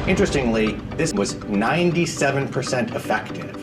Interestingly, this was 97% effective.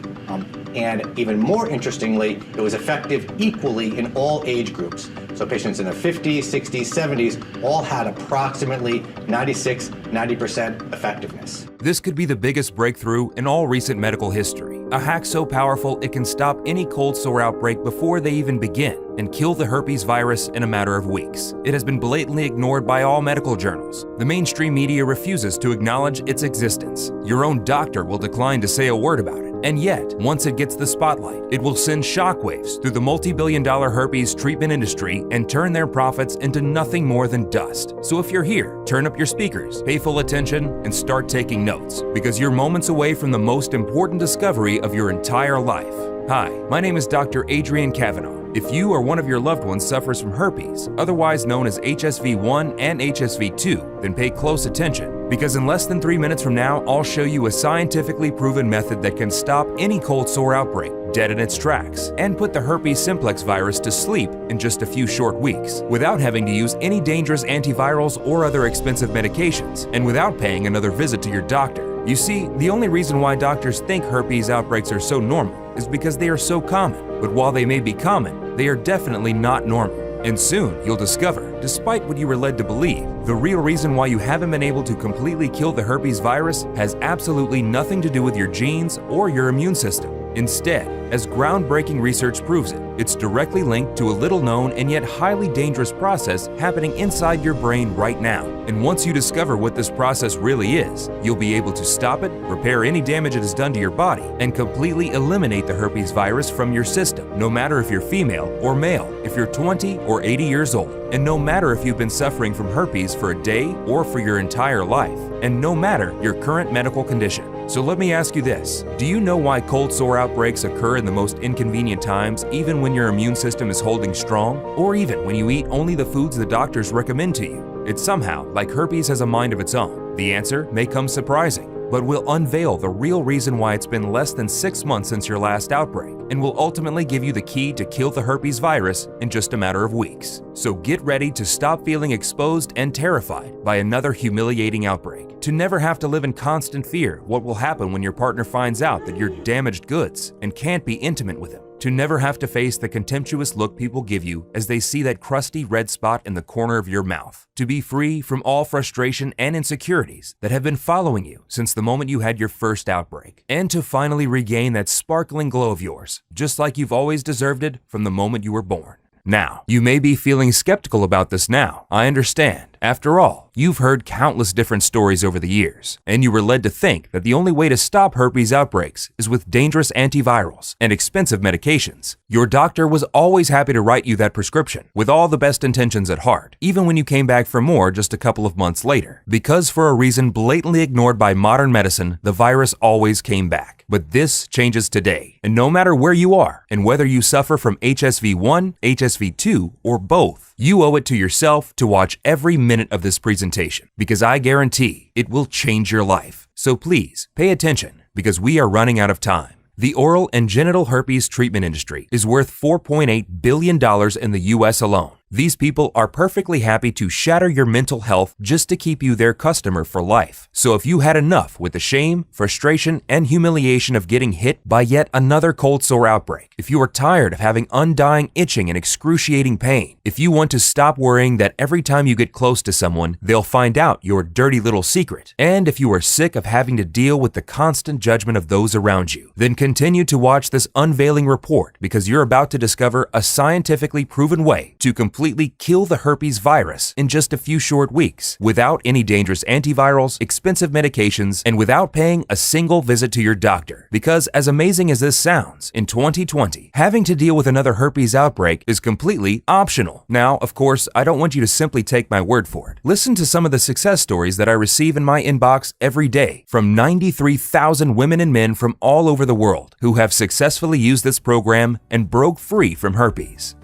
And even more interestingly, it was effective equally in all age groups. So patients in their 50s, 60s, 70s all had approximately 90% effectiveness. This could be the biggest breakthrough in all recent medical history. A hack so powerful it can stop any cold sore outbreak before they even begin and kill the herpes virus in a matter of weeks. It has been blatantly ignored by all medical journals. The mainstream media refuses to acknowledge its existence. Your own doctor will decline to say a word about it. And yet, once it gets the spotlight, it will send shockwaves through the multi-billion-dollar herpes treatment industry and turn their profits into nothing more than dust. So if you're here, turn up your speakers, pay full attention, and start taking notes, because you're moments away from the most important discovery of your entire life. Hi, my name is Dr. Adrian Cavanaugh. If you or one of your loved ones suffers from herpes, otherwise known as HSV1 and HSV2, then pay close attention, because in less than 3 minutes from now, I'll show you a scientifically proven method that can stop any cold sore outbreak dead in its tracks and put the herpes simplex virus to sleep in just a few short weeks without having to use any dangerous antivirals or other expensive medications and without paying another visit to your doctor. You see, the only reason why doctors think herpes outbreaks are so normal is because they are so common. But while they may be common, they are definitely not normal. And soon, you'll discover, despite what you were led to believe, the real reason why you haven't been able to completely kill the herpes virus has absolutely nothing to do with your genes or your immune system. Instead, as groundbreaking research proves it, it's directly linked to a little-known and yet highly dangerous process happening inside your brain right now. And once you discover what this process really is, you'll be able to stop it, repair any damage it has done to your body, and completely eliminate the herpes virus from your system, no matter if you're female or male, if you're 20 or 80 years old, and no matter if you've been suffering from herpes for a day or for your entire life, and no matter your current medical condition. So let me ask you this. Do you know why cold sore outbreaks occur in the most inconvenient times, even when your immune system is holding strong, or even when you eat only the foods the doctors recommend to you? It's somehow like herpes has a mind of its own. The answer may come surprising, but we'll unveil the real reason why it's been less than 6 months since your last outbreak, and will ultimately give you the key to kill the herpes virus in just a matter of weeks. So get ready to stop feeling exposed and terrified by another humiliating outbreak, to never have to live in constant fear what will happen when your partner finds out that you're damaged goods and can't be intimate with him, to never have to face the contemptuous look people give you as they see that crusty red spot in the corner of your mouth, to be free from all frustration and insecurities that have been following you since the moment you had your first outbreak, and to finally regain that sparkling glow of yours, just like you've always deserved it from the moment you were born. Now, you may be feeling skeptical about this now. I understand. After all, you've heard countless different stories over the years, and you were led to think that the only way to stop herpes outbreaks is with dangerous antivirals and expensive medications. Your doctor was always happy to write you that prescription with all the best intentions at heart, even when you came back for more just a couple of months later, because for a reason blatantly ignored by modern medicine, the virus always came back. But this changes today, and no matter where you are, and whether you suffer from HSV1, HSV2, or both, you owe it to yourself to watch every minute of this presentation, because I guarantee it will change your life. So please, pay attention, because we are running out of time. The oral and genital herpes treatment industry is worth $4.8 billion in the US alone. These people are perfectly happy to shatter your mental health just to keep you their customer for life. So if you had enough with the shame, frustration, and humiliation of getting hit by yet another cold sore outbreak, if you are tired of having undying itching and excruciating pain, if you want to stop worrying that every time you get close to someone, they'll find out your dirty little secret, and if you are sick of having to deal with the constant judgment of those around you, then continue to watch this unveiling report, because you're about to discover a scientifically proven way to completely kill the herpes virus in just a few short weeks, without any dangerous antivirals, expensive medications, and without paying a single visit to your doctor. Because as amazing as this sounds, in 2020, having to deal with another herpes outbreak is completely optional. Now, of course, I don't want you to simply take my word for it. Listen to some of the success stories that I receive in my inbox every day from 93,000 women and men from all over the world who have successfully used this program and broke free from herpes.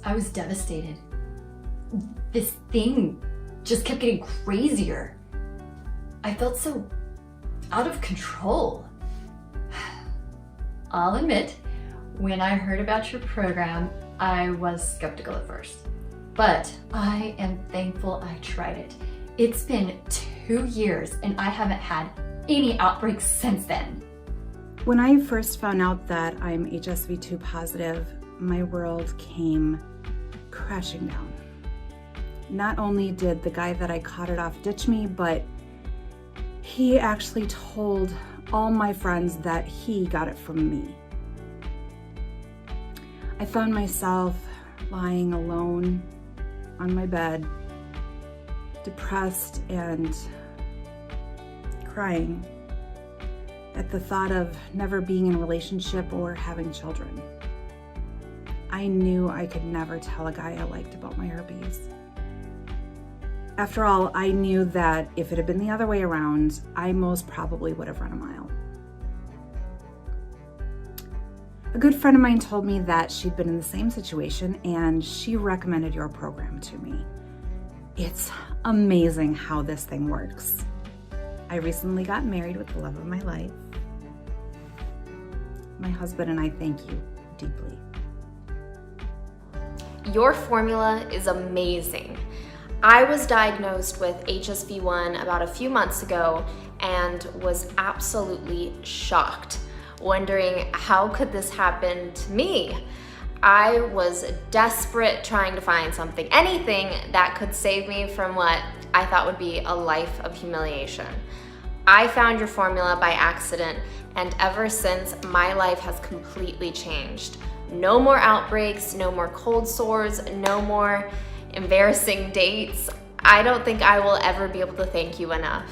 I was devastated. This thing just kept getting crazier. I felt so out of control. I'll admit, when I heard about your program, I was skeptical at first. But I am thankful I tried it. It's been 2 years and I haven't had any outbreaks since then. When I first found out that I'm HSV2 positive, my world came crashing down. Not only did the guy that I caught it off ditch me, but he actually told all my friends that he got it from me. I found myself lying alone on my bed, depressed and crying at the thought of never being in a relationship or having children. I knew I could never tell a guy I liked about my herpes. After all, I knew that if it had been the other way around, I most probably would have run a mile. A good friend of mine told me that she'd been in the same situation and she recommended your program to me. It's amazing how this thing works. I recently got married with the love of my life. My husband and I thank you deeply. Your formula is amazing. I was diagnosed with HSV1 about a few months ago and was absolutely shocked, wondering how could this happen to me? I was desperate trying to find something, anything that could save me from what I thought would be a life of humiliation. I found your formula by accident, and ever since, my life has completely changed. No more outbreaks, no more cold sores, no more embarrassing dates. I don't think I will ever be able to thank you enough.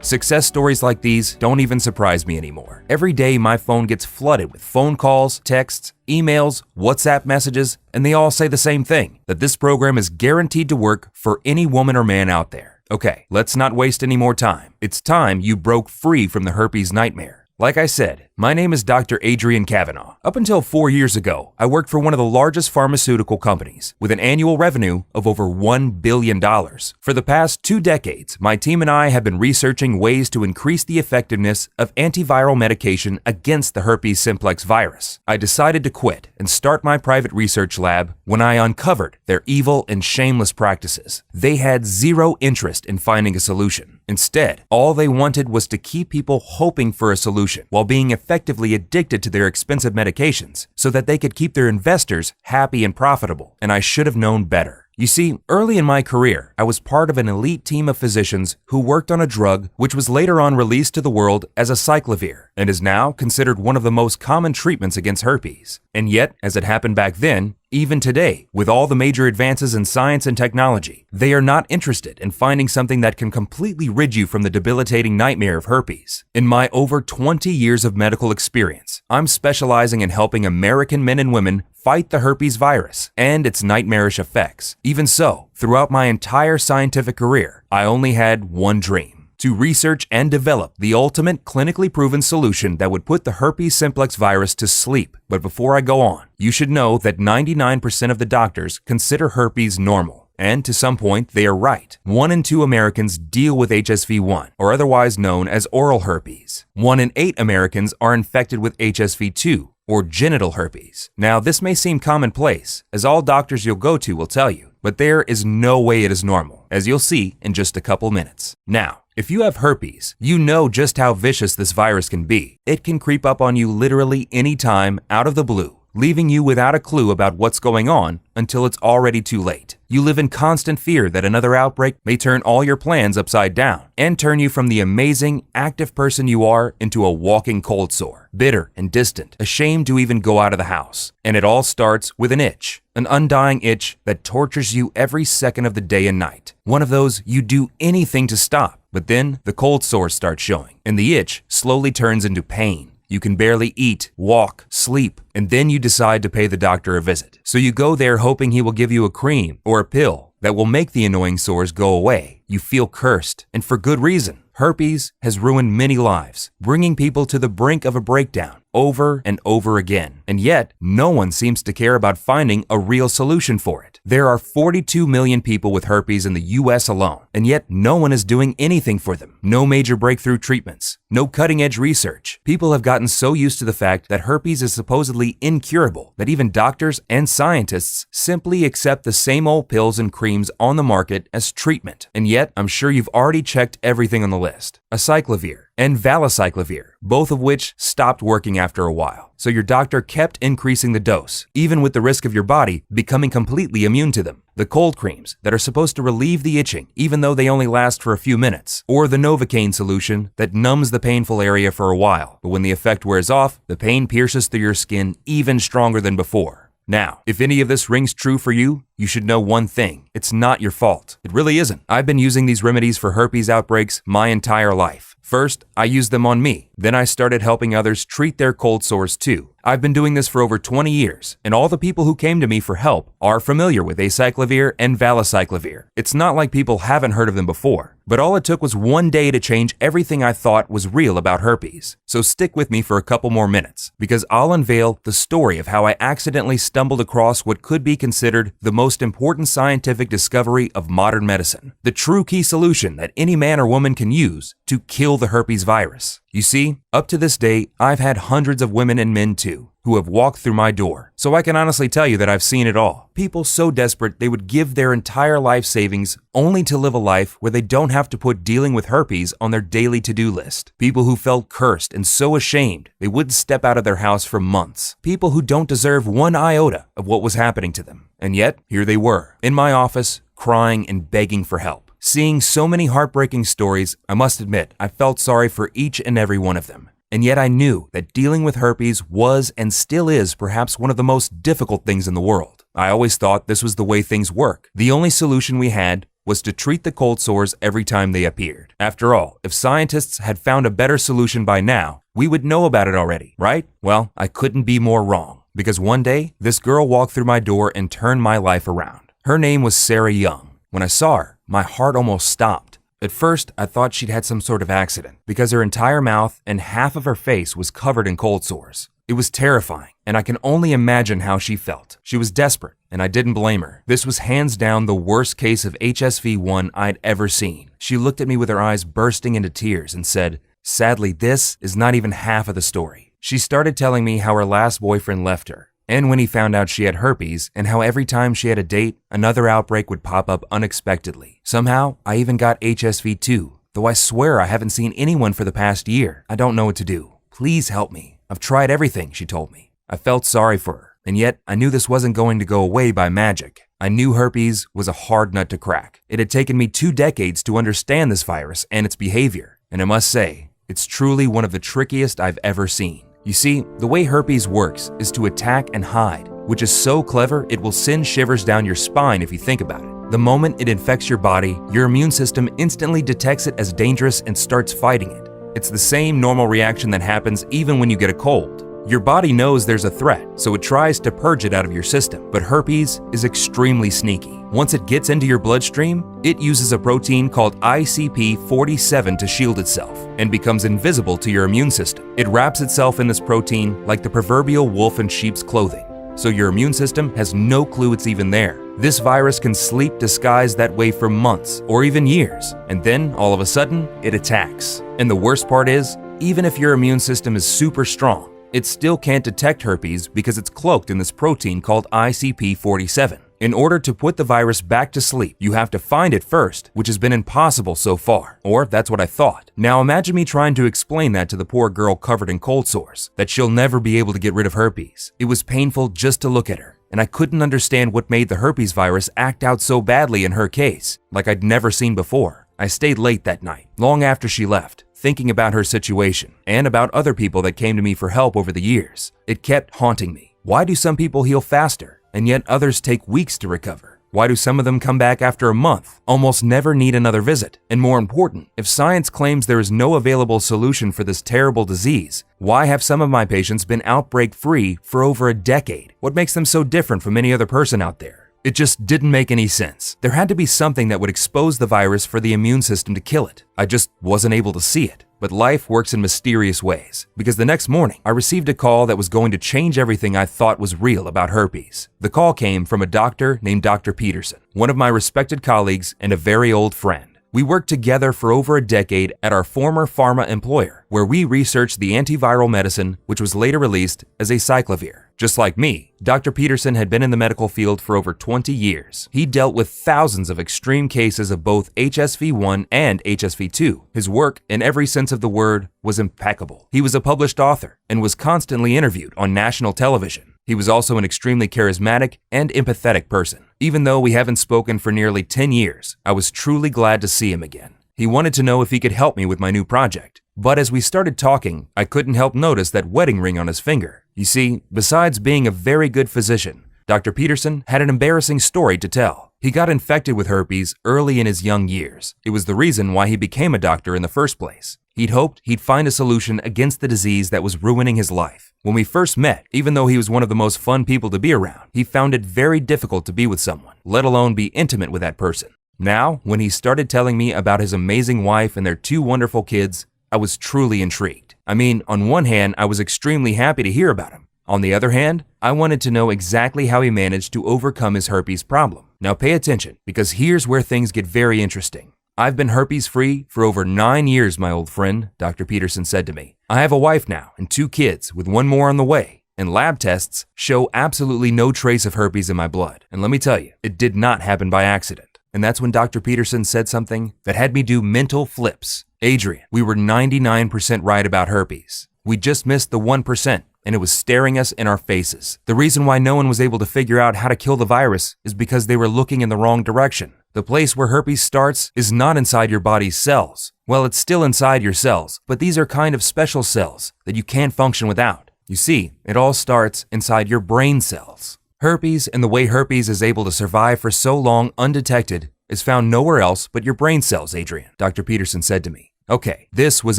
Success stories like these don't even surprise me anymore. Every day my phone gets flooded with phone calls, texts, emails, WhatsApp messages, and they all say the same thing, that this program is guaranteed to work for any woman or man out there. Okay, let's not waste any more time. It's time you broke free from the herpes nightmare. Like I said, my name is Dr. Adrian Kavanaugh. Up until 4 years ago, I worked for one of the largest pharmaceutical companies with an annual revenue of over $1 billion. For the past 2 decades, my team and I have been researching ways to increase the effectiveness of antiviral medication against the herpes simplex virus. I decided to quit and start my private research lab when I uncovered their evil and shameless practices. They had zero interest in finding a solution. Instead, all they wanted was to keep people hoping for a solution while being effectively addicted to their expensive medications so that they could keep their investors happy and profitable. And I should have known better. You see, early in my career, I was part of an elite team of physicians who worked on a drug which was later on released to the world as acyclovir and is now considered one of the most common treatments against herpes. And yet, as it happened back then, even today, with all the major advances in science and technology, they are not interested in finding something that can completely rid you from the debilitating nightmare of herpes. In my over 20 years of medical experience, I'm specializing in helping American men and women fight the herpes virus and its nightmarish effects. Even so, throughout my entire scientific career, I only had one dream: to research and develop the ultimate clinically proven solution that would put the herpes simplex virus to sleep. But before I go on, you should know that 99% of the doctors consider herpes normal. And to some point, they are right. 1 in 2 Americans deal with HSV1, or otherwise known as oral herpes. 1 in 8 Americans are infected with HSV2, or genital herpes. Now, this may seem commonplace, as all doctors you'll go to will tell you, but there is no way it is normal, as you'll see in just a couple minutes. Now, if you have herpes, you know just how vicious this virus can be. It can creep up on you literally anytime out of the blue, leaving you without a clue about what's going on until it's already too late. You live in constant fear that another outbreak may turn all your plans upside down and turn you from the amazing, active person you are into a walking cold sore, bitter and distant, ashamed to even go out of the house. And it all starts with an itch, an undying itch that tortures you every second of the day and night. One of those you do anything to stop, but then the cold sores start showing, and the itch slowly turns into pain. You can barely eat, walk, sleep, and then you decide to pay the doctor a visit. So you go there hoping he will give you a cream or a pill that will make the annoying sores go away. You feel cursed, and for good reason. Herpes has ruined many lives, bringing people to the brink of a breakdown over and over again. And yet, no one seems to care about finding a real solution for it. There are 42 million people with herpes in the US alone, and yet no one is doing anything for them. No major breakthrough treatments, no cutting-edge research. People have gotten so used to the fact that herpes is supposedly incurable that even doctors and scientists simply accept the same old pills and creams on the market as treatment. And yet, I'm sure you've already checked everything on the list. Acyclovir and valacyclovir, both of which stopped working after a while. So your doctor kept increasing the dose, even with the risk of your body becoming completely immune to them. The cold creams that are supposed to relieve the itching, even though they only last for a few minutes. Or the Novocaine solution that numbs the painful area for a while, but when the effect wears off, the pain pierces through your skin even stronger than before. Now, if any of this rings true for you, you should know one thing. It's not your fault. It really isn't. I've been using these remedies for herpes outbreaks my entire life. First, I used them on me. Then I started helping others treat their cold sores too. I've been doing this for over 20 years, and all the people who came to me for help are familiar with acyclovir and valacyclovir. It's not like people haven't heard of them before, but all it took was one day to change everything I thought was real about herpes. So stick with me for a couple more minutes, because I'll unveil the story of how I accidentally stumbled across what could be considered the most important scientific discovery of modern medicine, the true key solution that any man or woman can use to kill the herpes virus. You see, up to this day, I've had hundreds of women and men too who have walked through my door, so I can honestly tell you that I've seen it all. People so desperate they would give their entire life savings only to live a life where they don't have to put dealing with herpes on their daily to-do list. People who felt cursed and so ashamed they wouldn't step out of their house for months. People who don't deserve one iota of what was happening to them. And yet, here they were, in my office, crying and begging for help. Seeing so many heartbreaking stories, I must admit, I felt sorry for each and every one of them. And yet I knew that dealing with herpes was and still is perhaps one of the most difficult things in the world. I always thought this was the way things work. The only solution we had was to treat the cold sores every time they appeared. After all, if scientists had found a better solution by now, we would know about it already, right? Well, I couldn't be more wrong, because one day, this girl walked through my door and turned my life around. Her name was Sarah Young. When I saw her, my heart almost stopped. At first, I thought she'd had some sort of accident, because her entire mouth and half of her face was covered in cold sores. It was terrifying, and I can only imagine how she felt. She was desperate, and I didn't blame her. This was hands down the worst case of HSV-1 I'd ever seen. She looked at me with her eyes bursting into tears and said, "Sadly, this is not even half of the story." She started telling me how her last boyfriend left her, and when he found out she had herpes, and how every time she had a date, another outbreak would pop up unexpectedly. Somehow, I even got HSV too, though I swear I haven't seen anyone for the past year. I don't know what to do. Please help me. I've tried everything, she told me. I felt sorry for her, and yet I knew this wasn't going to go away by magic. I knew herpes was a hard nut to crack. It had taken me 2 decades to understand this virus and its behavior, and I must say, it's truly one of the trickiest I've ever seen. You see, the way herpes works is to attack and hide, which is so clever it will send shivers down your spine if you think about it. The moment it infects your body, your immune system instantly detects it as dangerous and starts fighting it. It's the same normal reaction that happens even when you get a cold. Your body knows there's a threat, so it tries to purge it out of your system. But herpes is extremely sneaky. Once it gets into your bloodstream, it uses a protein called ICP47 to shield itself and becomes invisible to your immune system. It wraps itself in this protein like the proverbial wolf in sheep's clothing, so your immune system has no clue it's even there. This virus can sleep disguised that way for months or even years, and then all of a sudden, it attacks. And the worst part is, even if your immune system is super strong, it still can't detect herpes because it's cloaked in this protein called ICP47. In order to put the virus back to sleep, you have to find it first, which has been impossible so far. Or that's what I thought. Now imagine me trying to explain that to the poor girl covered in cold sores, that she'll never be able to get rid of herpes. It was painful just to look at her, and I couldn't understand what made the herpes virus act out so badly in her case, like I'd never seen before. I stayed late that night, long after she left, thinking about her situation, and about other people that came to me for help over the years. It kept haunting me. Why do some people heal faster, and yet others take weeks to recover? Why do some of them come back after a month, almost never need another visit? And more important, if science claims there is no available solution for this terrible disease, why have some of my patients been outbreak-free for over a decade? What makes them so different from any other person out there? It just didn't make any sense. There had to be something that would expose the virus for the immune system to kill it. I just wasn't able to see it. But life works in mysterious ways, because the next morning, I received a call that was going to change everything I thought was real about herpes. The call came from a doctor named Dr. Peterson, one of my respected colleagues and a very old friend. We worked together for over a decade at our former pharma employer, where we researched the antiviral medicine which was later released as acyclovir. Just like me, Dr. Peterson had been in the medical field for over 20 years. He dealt with thousands of extreme cases of both HSV-1 and HSV-2. His work, in every sense of the word, was impeccable. He was a published author and was constantly interviewed on national television. He was also an extremely charismatic and empathetic person. Even though we haven't spoken for nearly 10 years, I was truly glad to see him again. He wanted to know if he could help me with my new project. But as we started talking, I couldn't help notice that wedding ring on his finger. You see, besides being a very good physician, Dr. Peterson had an embarrassing story to tell. He got infected with herpes early in his young years. It was the reason why he became a doctor in the first place. He'd hoped he'd find a solution against the disease that was ruining his life. When we first met, even though he was one of the most fun people to be around, he found it very difficult to be with someone, let alone be intimate with that person. Now, when he started telling me about his amazing wife and their 2 wonderful kids, I was truly intrigued. I mean, on one hand, I was extremely happy to hear about him. On the other hand, I wanted to know exactly how he managed to overcome his herpes problem. Now pay attention, because here's where things get very interesting. I've been herpes-free for over 9 years, my old friend, Dr. Peterson said to me. I have a wife now and 2 kids, with 1 more on the way, and lab tests show absolutely no trace of herpes in my blood. And let me tell you, it did not happen by accident. And that's when Dr. Peterson said something that had me do mental flips. Adrian, we were 99% right about herpes. We just missed the 1%, and it was staring us in our faces. The reason why no one was able to figure out how to kill the virus is because they were looking in the wrong direction. The place where herpes starts is not inside your body's cells. Well, it's still inside your cells, but these are kind of special cells that you can't function without. You see, it all starts inside your brain cells. Herpes and the way herpes is able to survive for so long undetected is found nowhere else but your brain cells, Adrian, Dr. Peterson said to me. Okay, this was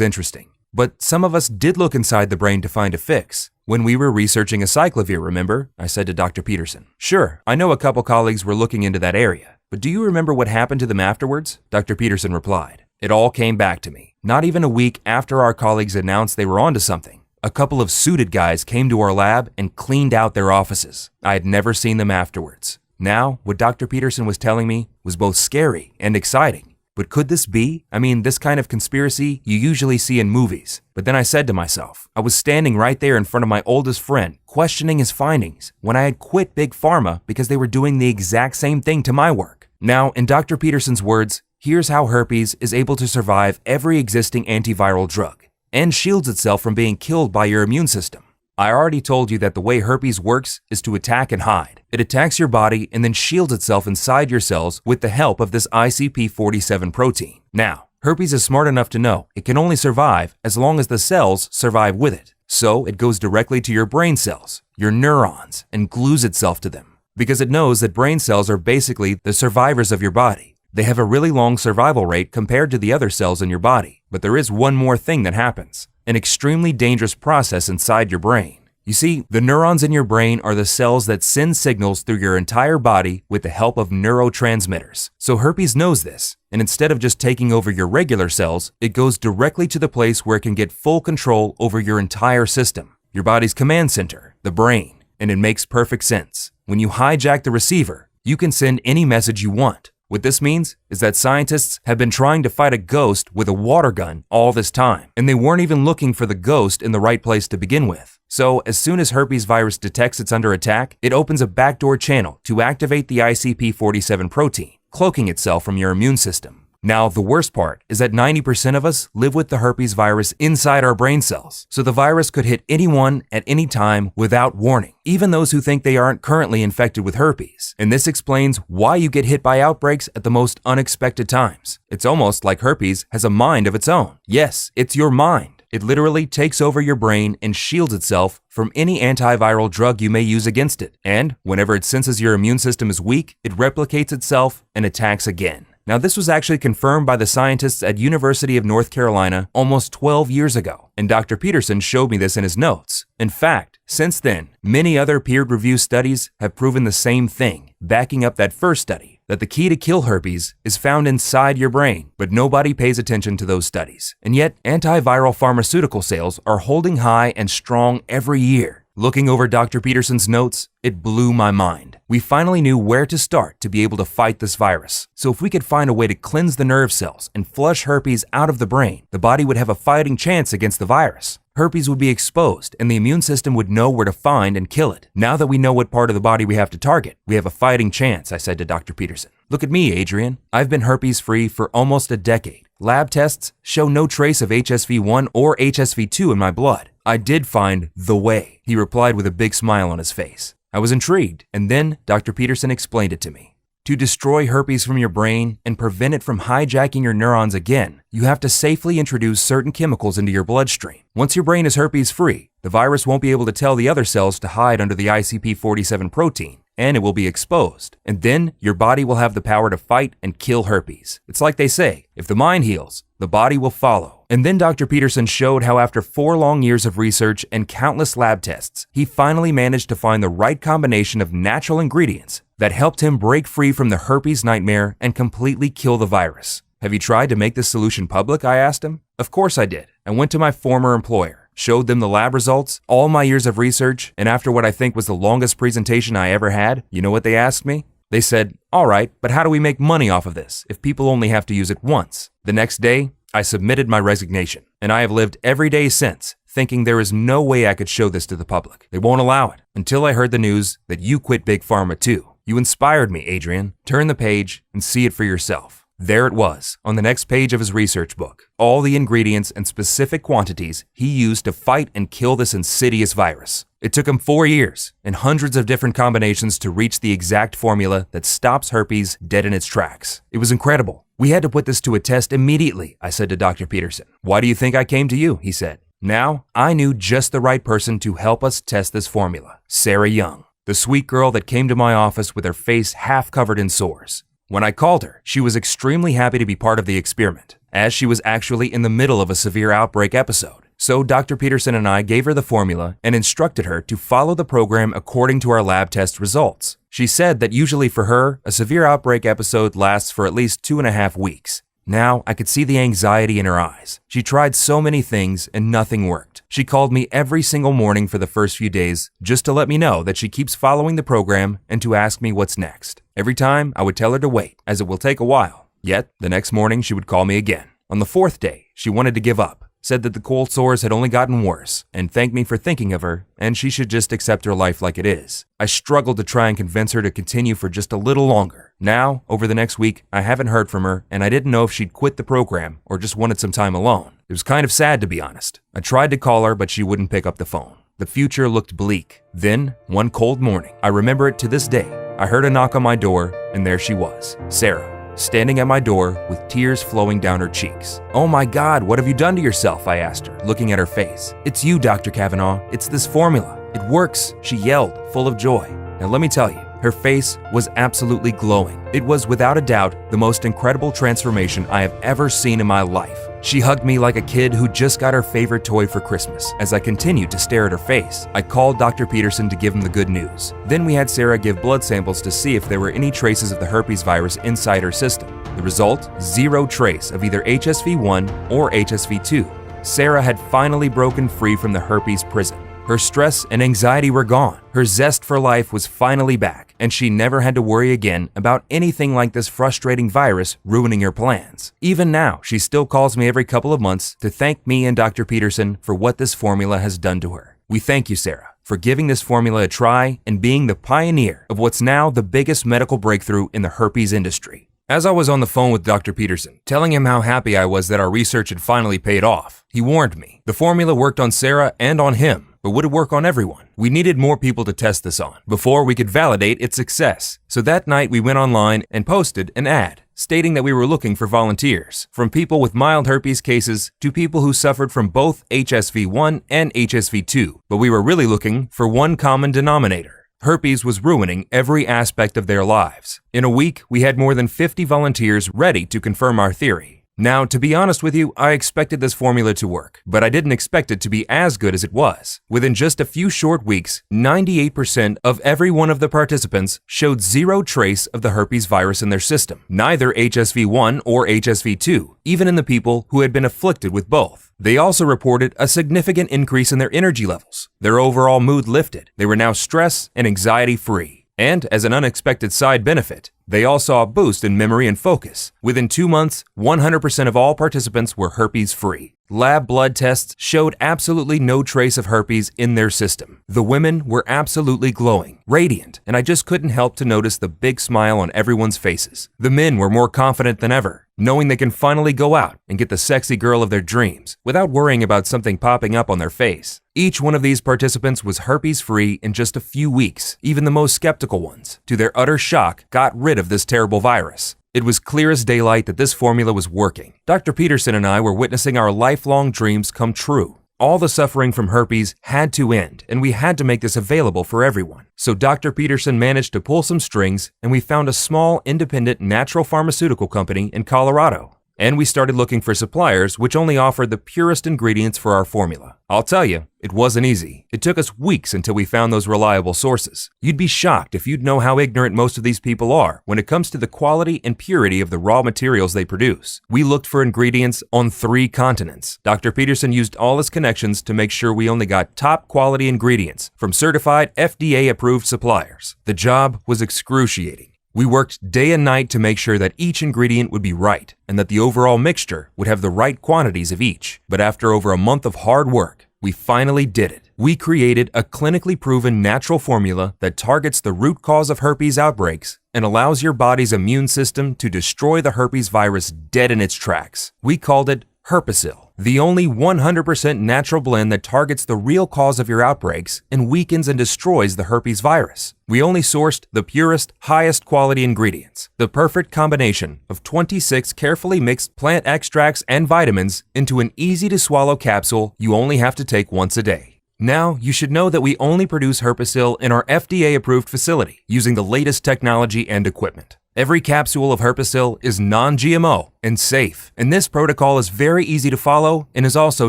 interesting. But some of us did look inside the brain to find a fix. When we were researching acyclovir, remember? I said to Dr. Peterson. Sure, I know a couple colleagues were looking into that area. But do you remember what happened to them afterwards? Dr. Peterson replied. It all came back to me. Not even a week after our colleagues announced they were onto something, a couple of suited guys came to our lab and cleaned out their offices. I had never seen them afterwards. Now, what Dr. Peterson was telling me was both scary and exciting. But could this be? I mean, this kind of conspiracy you usually see in movies. But then I said to myself, I was standing right there in front of my oldest friend, questioning his findings, when I had quit Big Pharma because they were doing the exact same thing to my work. Now, in Dr. Peterson's words, here's how herpes is able to survive every existing antiviral drug and shields itself from being killed by your immune system. I already told you that the way herpes works is to attack and hide. It attacks your body and then shields itself inside your cells with the help of this ICP47 protein. Now, herpes is smart enough to know it can only survive as long as the cells survive with it. So it goes directly to your brain cells, your neurons, and glues itself to them. Because it knows that brain cells are basically the survivors of your body. They have a really long survival rate compared to the other cells in your body. But there is one more thing that happens. An extremely dangerous process inside your brain. You see, the neurons in your brain are the cells that send signals through your entire body with the help of neurotransmitters. So herpes knows this, and instead of just taking over your regular cells, it goes directly to the place where it can get full control over your entire system, your body's command center, the brain. And it makes perfect sense. When you hijack the receiver, you can send any message you want. What this means is that scientists have been trying to fight a ghost with a water gun all this time, and they weren't even looking for the ghost in the right place to begin with. So as soon as herpes virus detects it's under attack, it opens a backdoor channel to activate the ICP47 protein, cloaking itself from your immune system. Now, the worst part is that 90% of us live with the herpes virus inside our brain cells, so the virus could hit anyone at any time without warning, even those who think they aren't currently infected with herpes. And this explains why you get hit by outbreaks at the most unexpected times. It's almost like herpes has a mind of its own. Yes, it's your mind. It literally takes over your brain and shields itself from any antiviral drug you may use against it. And whenever it senses your immune system is weak, it replicates itself and attacks again. Now, this was actually confirmed by the scientists at University of North Carolina almost 12 years ago, and Dr. Peterson showed me this in his notes. In fact, since then, many other peer-reviewed studies have proven the same thing, backing up that first study that the key to kill herpes is found inside your brain, but nobody pays attention to those studies. And yet, antiviral pharmaceutical sales are holding high and strong every year. Looking over Dr. Peterson's notes, it blew my mind. We finally knew where to start to be able to fight this virus. So if we could find a way to cleanse the nerve cells and flush herpes out of the brain, the body would have a fighting chance against the virus. Herpes would be exposed and the immune system would know where to find and kill it. Now that we know what part of the body we have to target, we have a fighting chance, I said to Dr. Peterson. Look at me, Adrian. I've been herpes-free for almost a decade. Lab tests show no trace of HSV1 or HSV2 in my blood. I did find the way, he replied with a big smile on his face. I was intrigued, and then Dr. Peterson explained it to me. To destroy herpes from your brain and prevent it from hijacking your neurons again, you have to safely introduce certain chemicals into your bloodstream. Once your brain is herpes-free, the virus won't be able to tell the other cells to hide under the ICP47 protein, and it will be exposed. And then your body will have the power to fight and kill herpes. It's like they say, if the mind heals, the body will follow. And then Dr. Peterson showed how after 4 long years of research and countless lab tests, he finally managed to find the right combination of natural ingredients that helped him break free from the herpes nightmare and completely kill the virus. Have you tried to make this solution public? I asked him. Of course I did. I went to my former employer, showed them the lab results, all my years of research, and after what I think was the longest presentation I ever had, you know what they asked me? They said, all right, but how do we make money off of this if people only have to use it once? The next day, I submitted my resignation, and I have lived every day since thinking there is no way I could show this to the public. They won't allow it until I heard the news that you quit Big Pharma too. You inspired me, Adrian. Turn the page and see it for yourself. There it was, on the next page of his research book. All the ingredients and specific quantities he used to fight and kill this insidious virus. It took him 4 years and hundreds of different combinations to reach the exact formula that stops herpes dead in its tracks. It was incredible. We had to put this to a test immediately, I said to Dr. Peterson. Why do you think I came to you? He said. Now, I knew just the right person to help us test this formula, Sarah Young, the sweet girl that came to my office with her face half covered in sores. When I called her, she was extremely happy to be part of the experiment, as she was actually in the middle of a severe outbreak episode. So Dr. Peterson and I gave her the formula and instructed her to follow the program according to our lab test results. She said that usually for her, a severe outbreak episode lasts for at least 2.5 weeks. Now, I could see the anxiety in her eyes. She tried so many things and nothing worked. She called me every single morning for the first few days just to let me know that she keeps following the program and to ask me what's next. Every time, I would tell her to wait, as it will take a while. Yet, the next morning, she would call me again. On the 4th day, she wanted to give up, said that the cold sores had only gotten worse, and thanked me for thinking of her, and she should just accept her life like it is. I struggled to try and convince her to continue for just a little longer. Now, over the next week, I haven't heard from her, and I didn't know if she'd quit the program or just wanted some time alone. It was kind of sad, to be honest. I tried to call her, but she wouldn't pick up the phone. The future looked bleak. Then, one cold morning, I remember it to this day, I heard a knock on my door, and there she was, Sarah, standing at my door with tears flowing down her cheeks. Oh my God, what have you done to yourself? I asked her, looking at her face. It's you, Dr. Kavanaugh. It's this formula. It works, she yelled, full of joy. Now let me tell you, her face was absolutely glowing. It was without a doubt the most incredible transformation I have ever seen in my life. She hugged me like a kid who just got her favorite toy for Christmas. As I continued to stare at her face, I called Dr. Peterson to give him the good news. Then we had Sarah give blood samples to see if there were any traces of the herpes virus inside her system. The result? 0 trace of either HSV1 or HSV2. Sarah had finally broken free from the herpes prison. Her stress and anxiety were gone. Her zest for life was finally back, and she never had to worry again about anything like this frustrating virus ruining her plans. Even now, she still calls me every couple of months to thank me and Dr. Peterson for what this formula has done to her. We thank you, Sarah, for giving this formula a try and being the pioneer of what's now the biggest medical breakthrough in the herpes industry. As I was on the phone with Dr. Peterson, telling him how happy I was that our research had finally paid off, he warned me. The formula worked on Sarah and on him, but would it work on everyone? We needed more people to test this on before we could validate its success. So that night we went online and posted an ad stating that we were looking for volunteers, from people with mild herpes cases to people who suffered from both HSV1 and HSV2. But we were really looking for one common denominator. Herpes was ruining every aspect of their lives. In a week, we had more than 50 volunteers ready to confirm our theory. Now, to be honest with you, I expected this formula to work, but I didn't expect it to be as good as it was. Within just a few short weeks, 98% of every one of the participants showed zero trace of the herpes virus in their system, neither HSV1 or HSV2, even in the people who had been afflicted with both. They also reported a significant increase in their energy levels. Their overall mood lifted. They were now stress and anxiety-free. And as an unexpected side benefit, they all saw a boost in memory and focus. Within 2 months, 100% of all participants were herpes-free. Lab blood tests showed absolutely no trace of herpes in their system. The women were absolutely glowing, radiant, and I just couldn't help to notice the big smile on everyone's faces. The men were more confident than ever, knowing they can finally go out and get the sexy girl of their dreams without worrying about something popping up on their face. Each one of these participants was herpes-free in just a few weeks. Even the most skeptical ones, to their utter shock, got rid of this terrible virus. It was clear as daylight that this formula was working. Dr. Peterson and I were witnessing our lifelong dreams come true. All the suffering from herpes had to end, and we had to make this available for everyone. So Dr. Peterson managed to pull some strings, and we found a small, independent natural pharmaceutical company in Colorado. And we started looking for suppliers which only offered the purest ingredients for our formula. I'll tell you, it wasn't easy. It took us weeks until we found those reliable sources. You'd be shocked if you'd know how ignorant most of these people are when it comes to the quality and purity of the raw materials they produce. We looked for ingredients on 3 continents. Dr. Peterson used all his connections to make sure we only got top quality ingredients from certified FDA-approved suppliers. The job was excruciating. We worked day and night to make sure that each ingredient would be right and that the overall mixture would have the right quantities of each. But after over a month of hard work, we finally did it. We created a clinically proven natural formula that targets the root cause of herpes outbreaks and allows your body's immune system to destroy the herpes virus dead in its tracks. We called it Herpesyl, the only 100% natural blend that targets the real cause of your outbreaks and weakens and destroys the herpes virus. We only sourced the purest, highest quality ingredients, the perfect combination of 26 carefully mixed plant extracts and vitamins into an easy-to-swallow capsule you only have to take once a day. Now, you should know that we only produce Herpesyl in our FDA-approved facility using the latest technology and equipment. Every capsule of Herpesyl is non-GMO and safe, and this protocol is very easy to follow and is also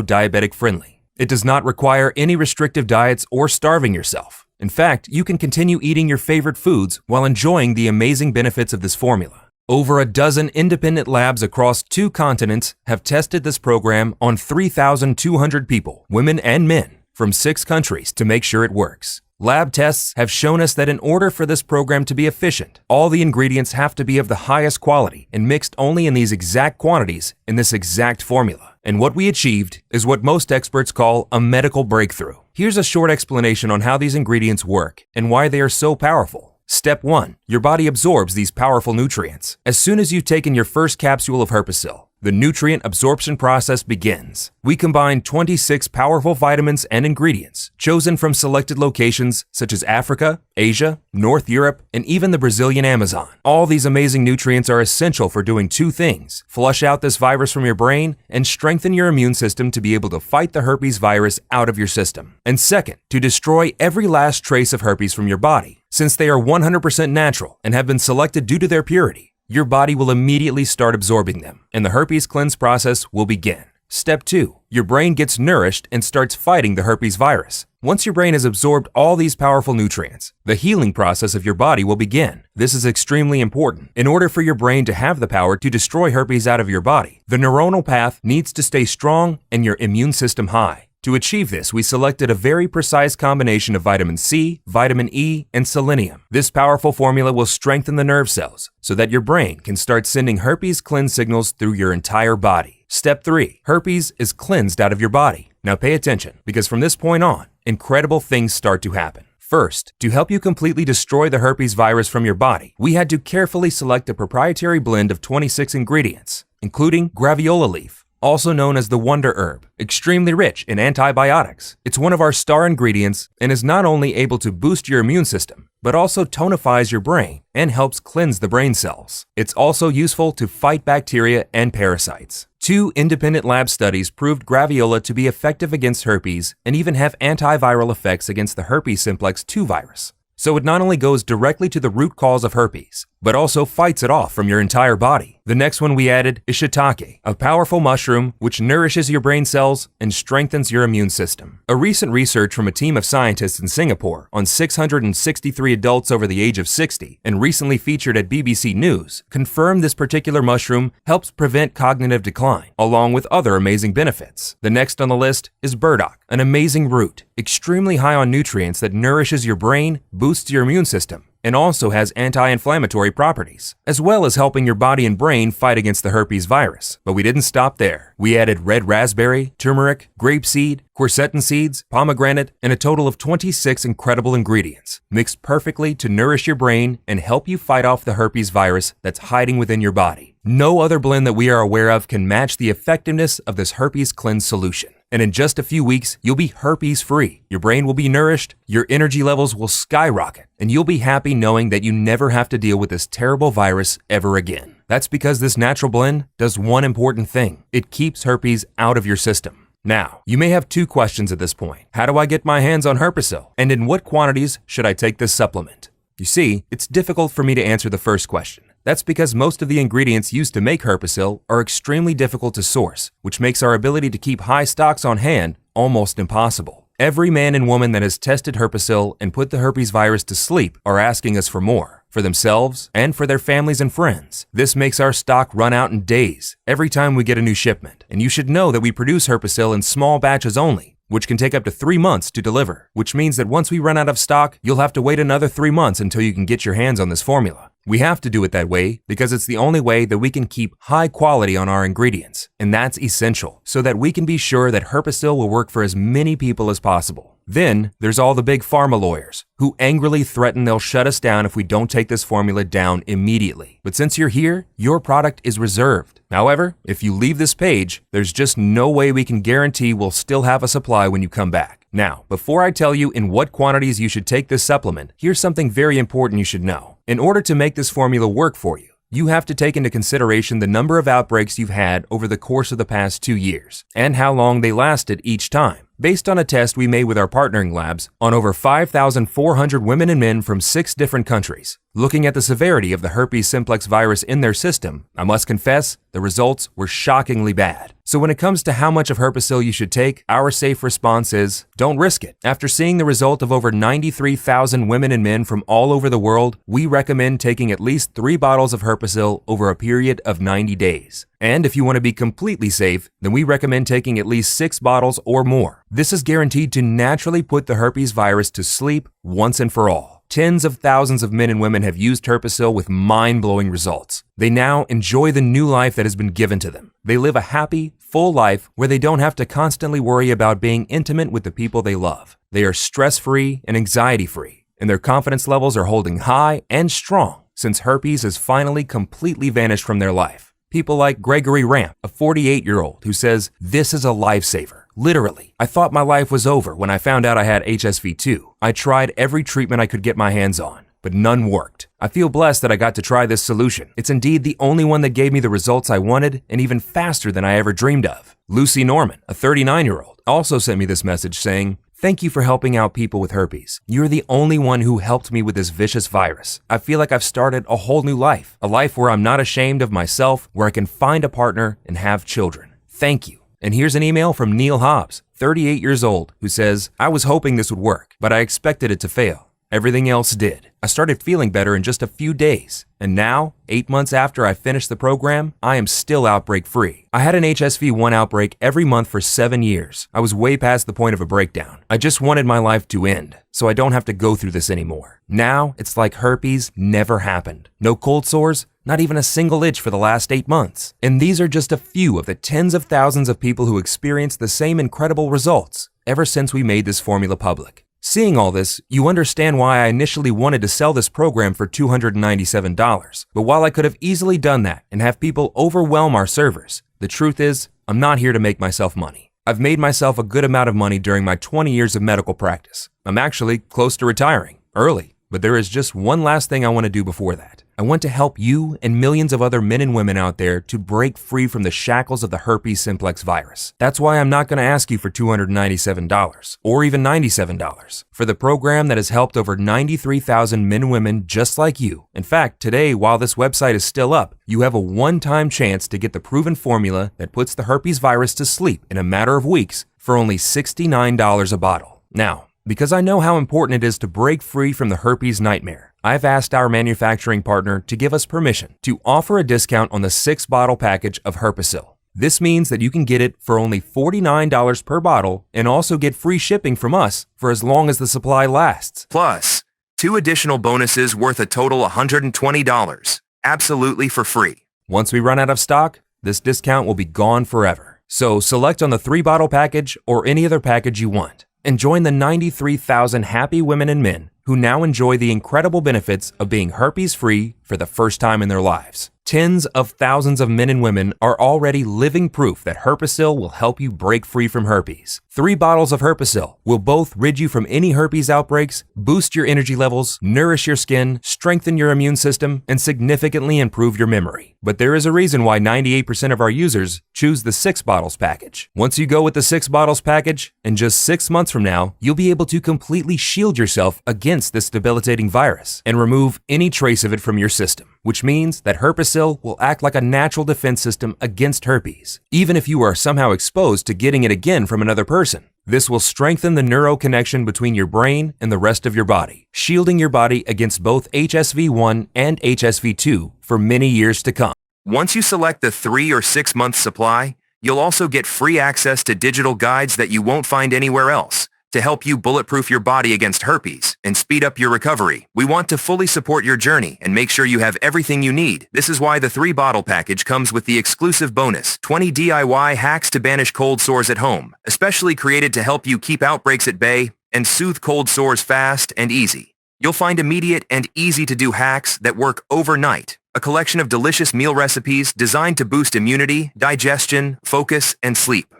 diabetic friendly. It does not require any restrictive diets or starving yourself. In fact, you can continue eating your favorite foods while enjoying the amazing benefits of this formula. Over a dozen independent labs across 2 continents have tested this program on 3,200 people, women and men, from 6 countries to make sure it works. Lab tests have shown us that in order for this program to be efficient, all the ingredients have to be of the highest quality and mixed only in these exact quantities in this exact formula. And what we achieved is what most experts call a medical breakthrough. Here's a short explanation on how these ingredients work and why they are so powerful. Step 1. Your body absorbs these powerful nutrients. As soon as you've taken your first capsule of Herpesyl, the nutrient absorption process begins. We combine 26 powerful vitamins and ingredients chosen from selected locations such as Africa, Asia, North Europe, and even the Brazilian Amazon. All these amazing nutrients are essential for doing 2 things: flush out this virus from your brain and strengthen your immune system to be able to fight the herpes virus out of your system. And second, to destroy every last trace of herpes from your body. Since they are 100% natural and have been selected due to their purity, your body will immediately start absorbing them, and the herpes cleanse process will begin. Step 2. Your brain gets nourished and starts fighting the herpes virus. Once your brain has absorbed all these powerful nutrients, the healing process of your body will begin. This is extremely important. In order for your brain to have the power to destroy herpes out of your body, the neuronal path needs to stay strong and your immune system high. To achieve this, we selected a very precise combination of vitamin C, vitamin E, and selenium. This powerful formula will strengthen the nerve cells so that your brain can start sending herpes cleanse signals through your entire body. Step 3. Herpes is cleansed out of your body. Now pay attention, because from this point on, incredible things start to happen. First, to help you completely destroy the herpes virus from your body, we had to carefully select a proprietary blend of 26 ingredients, including graviola leaf, also known as the wonder herb, extremely rich in antibiotics. It's one of our star ingredients and is not only able to boost your immune system, but also tonifies your brain and helps cleanse the brain cells. It's also useful to fight bacteria and parasites. 2 independent lab studies proved graviola to be effective against herpes and even have antiviral effects against the herpes simplex 2 virus. So it not only goes directly to the root cause of herpes, but also fights it off from your entire body. The next one we added is shiitake, a powerful mushroom which nourishes your brain cells and strengthens your immune system. A recent research from a team of scientists in Singapore on 663 adults over the age of 60 and recently featured at BBC News confirmed this particular mushroom helps prevent cognitive decline, along with other amazing benefits. The next on the list is burdock, an amazing root, extremely high on nutrients that nourishes your brain, boosts your immune system, and also has anti-inflammatory properties, as well as helping your body and brain fight against the herpes virus. But we didn't stop there. We added red raspberry, turmeric, grapeseed, quercetin seeds, pomegranate, and a total of 26 incredible ingredients, mixed perfectly to nourish your brain and help you fight off the herpes virus that's hiding within your body. No other blend that we are aware of can match the effectiveness of this herpes cleanse solution. And in just a few weeks, you'll be herpes-free. Your brain will be nourished, your energy levels will skyrocket, and you'll be happy knowing that you never have to deal with this terrible virus ever again. That's because this natural blend does one important thing. It keeps herpes out of your system. Now, you may have two questions at this point. How do I get my hands on Herpesyl? And in what quantities should I take this supplement? You see, it's difficult for me to answer the first question. That's because most of the ingredients used to make Herpesyl are extremely difficult to source, which makes our ability to keep high stocks on hand almost impossible. Every man and woman that has tested Herpesyl and put the herpes virus to sleep are asking us for more, for themselves and for their families and friends. This makes our stock run out in days every time we get a new shipment. And you should know that we produce Herpesyl in small batches only, which can take up to 3 months to deliver, which means that once we run out of stock, you'll have to wait another 3 months until you can get your hands on this formula. We have to do it that way because it's the only way that we can keep high quality on our ingredients, and that's essential so that we can be sure that Herpesyl will work for as many people as possible. Then there's all the big pharma lawyers who angrily threaten they'll shut us down if we don't take this formula down immediately. But since you're here, your product is reserved. However, if you leave this page, there's just no way we can guarantee we'll still have a supply when you come back. Now, before I tell you in what quantities you should take this supplement, here's something very important you should know. In order to make this formula work for you, you have to take into consideration the number of outbreaks you've had over the course of the past 2 years and how long they lasted each time. Based on a test we made with our partnering labs on over 5,400 women and men from 6 different countries, looking at the severity of the herpes simplex virus in their system, I must confess, the results were shockingly bad. So when it comes to how much of Herpesyl you should take, our safe response is, don't risk it. After seeing the result of over 93,000 women and men from all over the world, we recommend taking at least 3 bottles of Herpesyl over a period of 90 days. And if you want to be completely safe, then we recommend taking at least 6 bottles or more. This is guaranteed to naturally put the herpes virus to sleep once and for all. Tens of thousands of men and women have used Herpesyl with mind-blowing results. They now enjoy the new life that has been given to them. They live a happy, full life where they don't have to constantly worry about being intimate with the people they love. They are stress-free and anxiety-free, and their confidence levels are holding high and strong since herpes has finally completely vanished from their life. People like Gregory Ramp, a 48-year-old, who says, "This is a lifesaver. Literally, I thought my life was over when I found out I had HSV-2. I tried every treatment I could get my hands on, but none worked. I feel blessed that I got to try this solution. It's indeed the only one that gave me the results I wanted and even faster than I ever dreamed of." Lucy Norman, a 39-year-old, also sent me this message saying, "Thank you for helping out people with herpes. You're the only one who helped me with this vicious virus. I feel like I've started a whole new life, a life where I'm not ashamed of myself, where I can find a partner and have children. Thank you." And here's an email from Neil Hobbs, 38 years old, who says, "I was hoping this would work, but I expected it to fail. Everything else did. I started feeling better in just a few days. And now, 8 months after I finished the program, I am still outbreak free. I had an HSV-1 outbreak every month for 7 years. I was way past the point of a breakdown. I just wanted my life to end, so I don't have to go through this anymore. Now, it's like herpes never happened. No cold sores, not even a single itch for the last 8 months. And these are just a few of the tens of thousands of people who experienced the same incredible results ever since we made this formula public. Seeing all this, you understand why I initially wanted to sell this program for $297. But while I could have easily done that and have people overwhelm our servers, the truth is, I'm not here to make myself money. I've made myself a good amount of money during my 20 years of medical practice. I'm actually close to retiring, early. But there is just one last thing I want to do before that. I want to help you and millions of other men and women out there to break free from the shackles of the herpes simplex virus. That's why I'm not going to ask you for $297 or even $97 for the program that has helped over 93,000 men and women just like you. In fact, today, while this website is still up, you have a one-time chance to get the proven formula that puts the herpes virus to sleep in a matter of weeks for only $69 a bottle. Now, because I know how important it is to break free from the herpes nightmare, I've asked our manufacturing partner to give us permission to offer a discount on the 6-bottle package of Herpesyl. This means that you can get it for only $49 per bottle and also get free shipping from us for as long as the supply lasts. Plus, 2 additional bonuses worth a total $120, absolutely for free. Once we run out of stock, this discount will be gone forever. So select on the 3-bottle package or any other package you want, and join the 93,000 happy women and men who now enjoy the incredible benefits of being herpes-free for the first time in their lives. Tens of thousands of men and women are already living proof that Herpesyl will help you break free from herpes. 3 bottles of Herpesyl will both rid you from any herpes outbreaks, boost your energy levels, nourish your skin, strengthen your immune system, and significantly improve your memory. But there is a reason why 98% of our users choose the 6 bottles package. Once you go with the 6 bottles package, in just 6 months from now, you'll be able to completely shield yourself against this debilitating virus and remove any trace of it from your system, which means that Herpesyl will act like a natural defense system against herpes, even if you are somehow exposed to getting it again from another person. This will strengthen the neuro connection between your brain and the rest of your body, shielding your body against both HSV1 and HSV2 for many years to come. Once you select the 3 or 6 month supply, you'll also get free access to digital guides that you won't find anywhere else to help you bulletproof your body against herpes and speed up your recovery. We want to fully support your journey and make sure you have everything you need. This is why the 3-bottle package comes with the exclusive bonus, 20 DIY hacks to banish cold sores at home, especially created to help you keep outbreaks at bay and soothe cold sores fast and easy. You'll find immediate and easy-to-do hacks that work overnight, a collection of delicious meal recipes designed to boost immunity, digestion, focus, and sleep.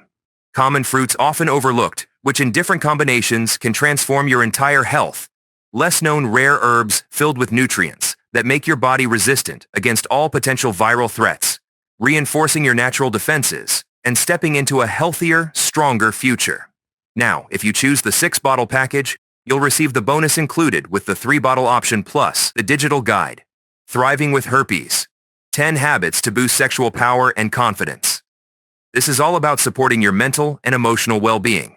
Common fruits often overlooked, which in different combinations can transform your entire health. Less known rare herbs filled with nutrients that make your body resistant against all potential viral threats, reinforcing your natural defenses and stepping into a healthier, stronger future. Now, if you choose the 6-bottle package, you'll receive the bonus included with the 3-bottle option plus the digital guide, Thriving with Herpes, 10 Habits to Boost Sexual Power and Confidence. This is all about supporting your mental and emotional well-being,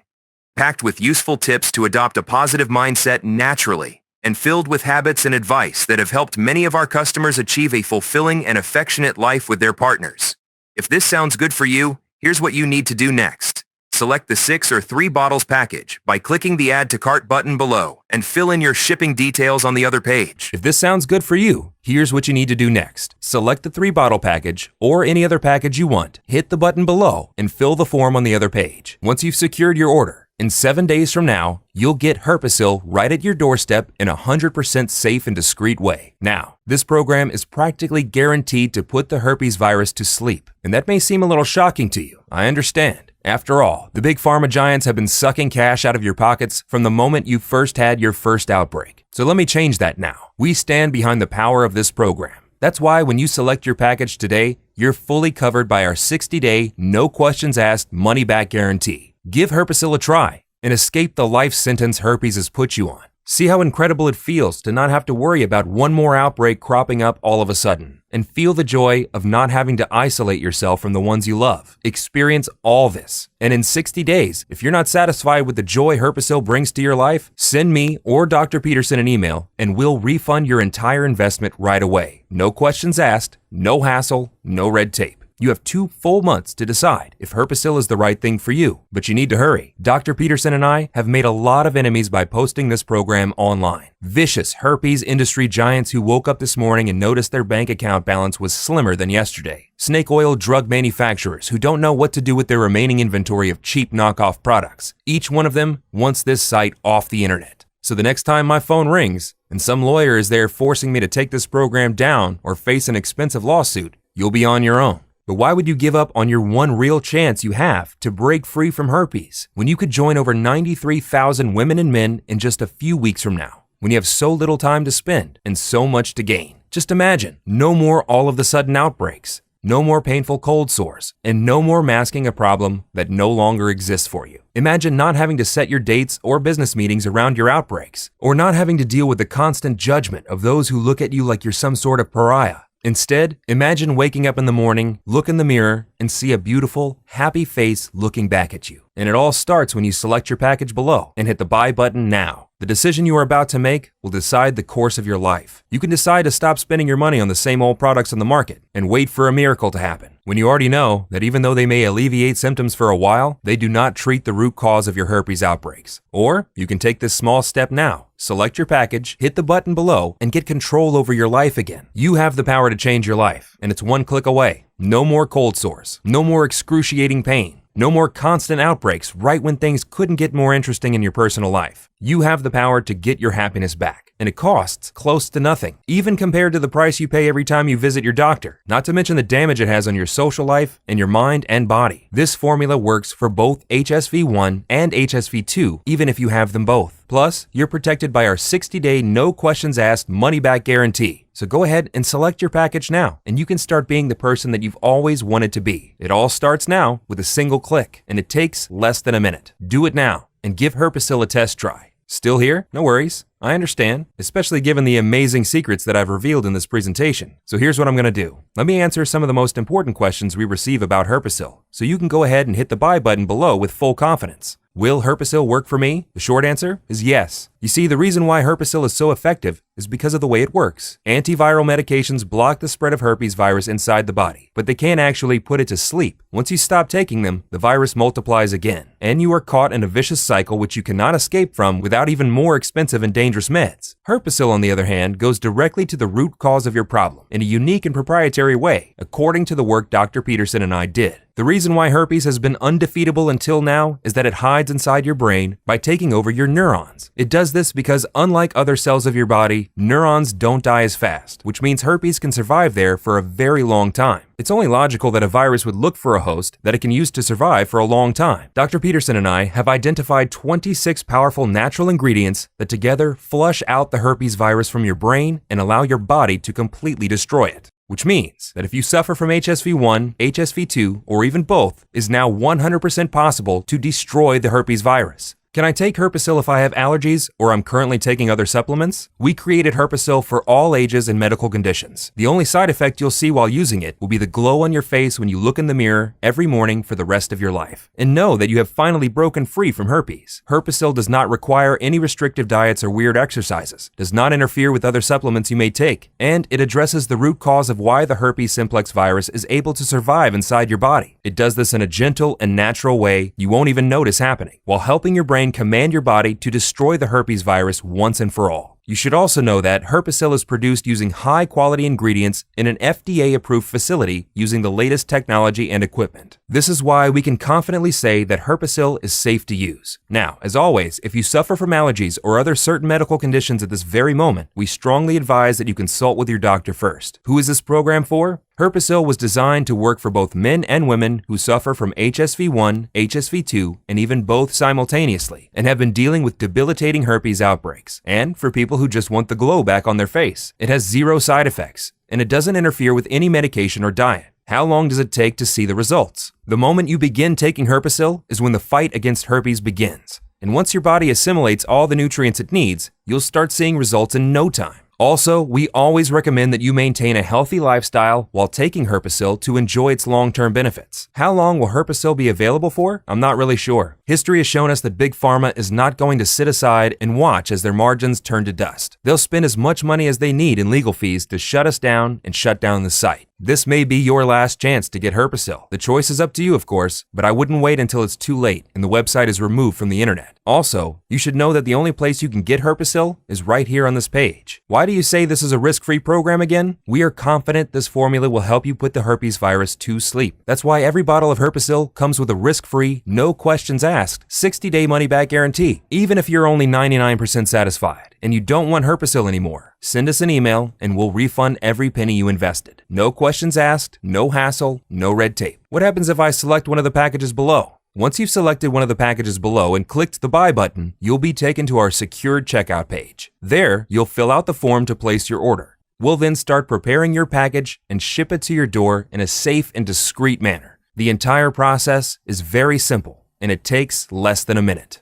packed with useful tips to adopt a positive mindset naturally, and filled with habits and advice that have helped many of our customers achieve a fulfilling and affectionate life with their partners. If this sounds good for you, here's what you need to do next. Select the 6 or 3 bottles package by clicking the Add to Cart button below and fill in your shipping details on the other page. If this sounds good for you, here's what you need to do next. Select the 3-bottle package or any other package you want, hit the button below, and fill the form on the other page. Once you've secured your order, in 7 days from now, you'll get Herpesyl right at your doorstep in a 100% safe and discreet way. Now, this program is practically guaranteed to put the herpes virus to sleep, and that may seem a little shocking to you. I understand. After all, the big pharma giants have been sucking cash out of your pockets from the moment you first had your first outbreak. So let me change that now. We stand behind the power of this program. That's why when you select your package today, you're fully covered by our 60-day, no questions asked, money-back guarantee. Give Herpesyl a try and escape the life sentence herpes has put you on. See how incredible it feels to not have to worry about one more outbreak cropping up all of a sudden, and feel the joy of not having to isolate yourself from the ones you love. Experience all this. And in 60 days, if you're not satisfied with the joy Herpesyl brings to your life, send me or Dr. Peterson an email and we'll refund your entire investment right away. No questions asked, no hassle, no red tape. You have 2 full months to decide if Herpesyl is the right thing for you, but you need to hurry. Dr. Peterson and I have made a lot of enemies by posting this program online. Vicious herpes industry giants who woke up this morning and noticed their bank account balance was slimmer than yesterday. Snake oil drug manufacturers who don't know what to do with their remaining inventory of cheap knockoff products. Each one of them wants this site off the internet. So the next time my phone rings and some lawyer is there forcing me to take this program down or face an expensive lawsuit, you'll be on your own. But why would you give up on your one real chance you have to break free from herpes when you could join over 93,000 women and men in just a few weeks from now, when you have so little time to spend and so much to gain? Just imagine, no more all of the sudden outbreaks, no more painful cold sores, and no more masking a problem that no longer exists for you. Imagine not having to set your dates or business meetings around your outbreaks, or not having to deal with the constant judgment of those who look at you like you're some sort of pariah. Instead, imagine waking up in the morning, look in the mirror, and see a beautiful, happy face looking back at you. And it all starts when you select your package below and hit the buy button now. The decision you are about to make will decide the course of your life. You can decide to stop spending your money on the same old products on the market and wait for a miracle to happen, when you already know that even though they may alleviate symptoms for a while, they do not treat the root cause of your herpes outbreaks. Or you can take this small step now. Select your package, hit the button below, and get control over your life again. You have the power to change your life, and it's one click away. No more cold sores, no more excruciating pain, no more constant outbreaks right when things couldn't get more interesting in your personal life. You have the power to get your happiness back, and it costs close to nothing, even compared to the price you pay every time you visit your doctor, not to mention the damage it has on your social life and your mind and body. This formula works for both HSV1 and HSV2, even if you have them both. Plus, you're protected by our 60-day no questions asked money-back guarantee. So go ahead and select your package now, and you can start being the person that you've always wanted to be. It all starts now with a single click, and it takes less than a minute. Do it now, and give Herpesyl a test try. Still here? No worries. I understand, especially given the amazing secrets that I've revealed in this presentation. So here's what I'm going to do. Let me answer some of the most important questions we receive about Herpesyl, so you can go ahead and hit the buy button below with full confidence. Will Herpesyl work for me? The short answer is yes. You see, the reason why Herpesyl is so effective is because of the way it works. Antiviral medications block the spread of herpes virus inside the body, but they can't actually put it to sleep. Once you stop taking them, the virus multiplies again, and you are caught in a vicious cycle which you cannot escape from without even more expensive and dangerous meds. Herpesyl, on the other hand, goes directly to the root cause of your problem in a unique and proprietary way, according to the work Dr. Peterson and I did. The reason why herpes has been undefeatable until now is that it hides inside your brain by taking over your neurons. It does this because, unlike other cells of your body, neurons don't die as fast, which means herpes can survive there for a very long time. It's only logical that a virus would look for a host that it can use to survive for a long time. Dr. Peterson and I have identified 26 powerful natural ingredients that together flush out the herpes virus from your brain and allow your body to completely destroy it. Which means that if you suffer from HSV1, HSV2, or even both, it is now 100% possible to destroy the herpes virus. Can I take Herpesyl if I have allergies or I'm currently taking other supplements? We created Herpesyl for all ages and medical conditions. The only side effect you'll see while using it will be the glow on your face when you look in the mirror every morning for the rest of your life. And know that you have finally broken free from herpes. Herpesyl does not require any restrictive diets or weird exercises, does not interfere with other supplements you may take, and it addresses the root cause of why the herpes simplex virus is able to survive inside your body. It does this in a gentle and natural way you won't even notice happening, while helping your brain command your body to destroy the herpes virus once and for all. You should also know that Herpesyl is produced using high-quality ingredients in an FDA-approved facility using the latest technology and equipment. This is why we can confidently say that Herpesyl is safe to use. Now, as always, if you suffer from allergies or other certain medical conditions at this very moment, we strongly advise that you consult with your doctor first. Who is this program for? Herpesyl was designed to work for both men and women who suffer from HSV1, HSV2, and even both simultaneously, and have been dealing with debilitating herpes outbreaks, and for people who just want the glow back on their face. It has 0 side effects, and it doesn't interfere with any medication or diet. How long does it take to see the results? The moment you begin taking Herpesyl is when the fight against herpes begins. And once your body assimilates all the nutrients it needs, you'll start seeing results in no time. Also, we always recommend that you maintain a healthy lifestyle while taking Herpesyl to enjoy its long-term benefits. How long will Herpesyl be available for? I'm not really sure. History has shown us that Big Pharma is not going to sit aside and watch as their margins turn to dust. They'll spend as much money as they need in legal fees to shut us down and shut down the site. This may be your last chance to get Herpesyl. The choice is up to you, of course, but I wouldn't wait until it's too late and the website is removed from the internet. Also, you should know that the only place you can get Herpesyl is right here on this page. Why do you say this is a risk-free program again? We are confident this formula will help you put the herpes virus to sleep. That's why every bottle of Herpesyl comes with a risk-free, no questions asked, 60-day money-back guarantee. Even if you're only 99% satisfied and you don't want Herpesyl anymore, send us an email and we'll refund every penny you invested. No questions asked, no hassle, no red tape. What happens if I select one of the packages below? Once you've selected one of the packages below and clicked the buy button, you'll be taken to our secured checkout page. There, you'll fill out the form to place your order. We'll then start preparing your package and ship it to your door in a safe and discreet manner. The entire process is very simple, and it takes less than a minute.